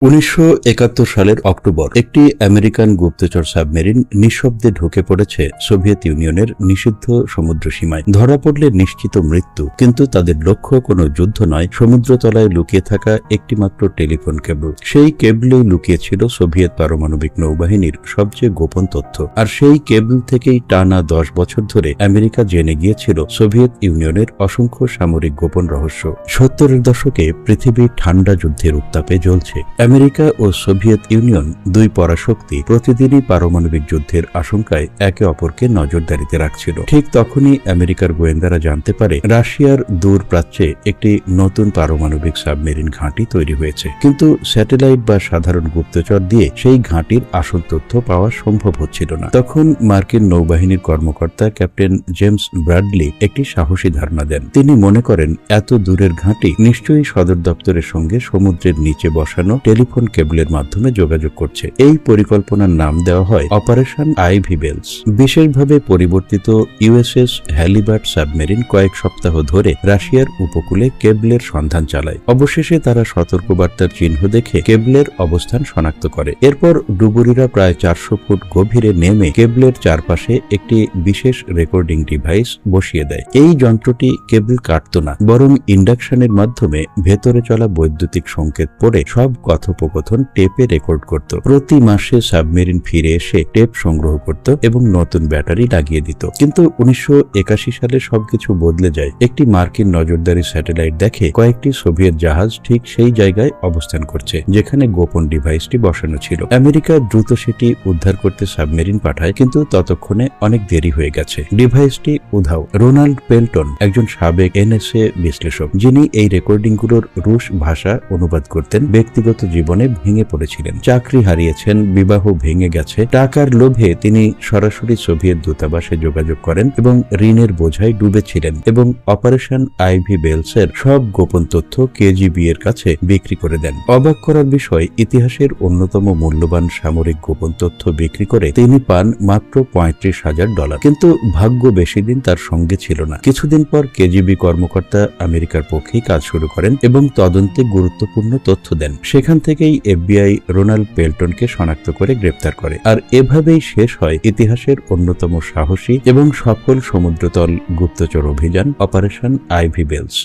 1971 সালের অক্টোবর একটি আমেরিকান গুপ্তচর সাবমেরিন নিঃশব্দে ঢুকে পড়েছে সোভিয়েত ইউনিয়নের নিষিদ্ধ সমুদ্র সীমায়। ধরা পড়লে নিশ্চিত মৃত্যু, কিন্তু তাদের লক্ষ্য কোনো যুদ্ধ নয়, সমুদ্রতলায় লুকিয়ে থাকা একটিমাত্র টেলিফোন কেবল। সেই কেবলেই লুকিয়েছিল সোভিয়েত পারমাণবিক নৌবাহিনীর সবচেয়ে গোপন তথ্য। আর সেই কেবল থেকেই টানা 10 বছর ধরে আমেরিকা জেনে গিয়েছিল সোভিয়েত ইউনিয়নের অসংখ্য সামরিক গোপন রহস্য। 70-এর দশকে পৃথিবী ঠান্ডা যুদ্ধের উত্তাপে জ্বলছে। আমেরিকা ও সোভিয়েত ইউনিয়ন, দুই পরাশক্তি, প্রতিদিনই পারমাণবিক যুদ্ধের আশঙ্কায় একে অপরকে নজরদারিতে রাখছিল। ঠিক তখনই আমেরিকার গোয়েন্দারা জানতে পারে রাশিয়ার দূর প্রাচ্যে একটি নতুন পারমাণবিক সাবমেরিন ঘাঁটি তৈরি হয়েছে। কিন্তু স্যাটেলাইট বা সাধারণ গুপ্তচর দিয়ে সেই ঘাঁটির আসল তথ্য পাওয়া সম্ভব হচ্ছিল না। তখন মার্কিন নৌবাহিনীর কর্মকর্তা ক্যাপ্টেন জেমস ব্র্যাডলি একটি সাহসী ধারণা দেন। তিনি মনে করেন এত দূরের ঘাঁটি নিশ্চয়ই সদর দপ্তরের সঙ্গে সমুদ্রের নিচে বসানো টেলিফোন কেবলের মাধ্যমে যোগাযোগ করছে। এই পরিকল্পনার নাম দেওয়া হয় অপারেশন আইভি বেলস। বিশেষভাবে পরিবর্তিত ইউএসএস হ্যালিবার্ট সাবমেরিন কয়েক সপ্তাহ ধরে রাশিয়ার উপকূলে কেবলের সন্ধান চালায়। অবশেষে তারা সতর্কবার্তার চিহ্ন দেখে কেবলের অবস্থান শনাক্ত করে। এরপর ডুবুরিরা প্রায় 400 ফুট গভীরে নেমে কেবলের চারপাশে একটি বিশেষ রেকর্ডিং ডিভাইস বসিয়ে দেয়। এই যন্ত্রটি কেবল কাটত না, বরং ইন্ডাকশনের মাধ্যমে ভেতরে চলা বৈদ্যুতিক সংকেত পড়ে সব কথোপকথন টেপে রেকর্ড করত। প্রতি মাসে সাবমেরিন ফিরে এসে টেপ সংগ্রহ করত এবং নতুন ব্যাটারি লাগিয়ে দিত। কিন্তু 1981 সালে সবকিছু বদলে যায়। একটি মার্কিন নজরদারি স্যাটেলাইট দেখে কয়েকটি সোভিয়েত জাহাজ ঠিক সেই জায়গায় অবস্থান করছে যেখানে গোপন ডিভাইসটি বসানো ছিল। আমেরিকা দ্রুত সেটি উদ্ধার করতে সাবমেরিন পাঠায়, কিন্তু ততক্ষণে অনেক দেরি হয়ে গেছে। ডিভাইসটি উধাও। রোনাল্ড পেল্টন, একজন সাবেক এনএসএ বিশ্লেষক, যিনি এই রেকর্ডিংগুলোর রুশ ভাষা অনুবাদ করতেন, ব্যক্তিগত জীবনে ভেঙে পড়েছিলেন। চাকরি হারিয়েছেন, বিবাহ ভেঙে গেছে। টাকার লোভে তিনি সরাসরি সোভিয়েত দূতাবাসে যোগাযোগ করেন এবং ঋণের বোঝায় ডুবেছিলেন এবং অপারেশন আইভি বেলসের সব গোপন তথ্য কেজিবি এর কাছে বিক্রি করে দেন। অবাক করার বিষয়, ইতিহাসের অন্যতম মূল্যবান সামরিক গোপন তথ্য বিক্রি করে তিনি পান মাত্র $35,000। কিন্তু ভাগ্য বেশি দিন তার সঙ্গে ছিল না। কিছুদিন পর কেজিবি কর্মকর্তা আমেরিকার পক্ষেই কাজ শুরু করেন এবং তদন্তে গুরুত্বপূর্ণ তথ্য দেন। সেখান থেকেই এফবিআই রোনাল্ড পেল্টনকে শনাক্ত করে গ্রেপ্তার করে। আর এভাবেই শেষ হয় ইতিহাসের অন্যতম সাহসী এবং সফল সমুদ্রতল গুপ্তচর অভিযান অপারেশন আইভি বেলস।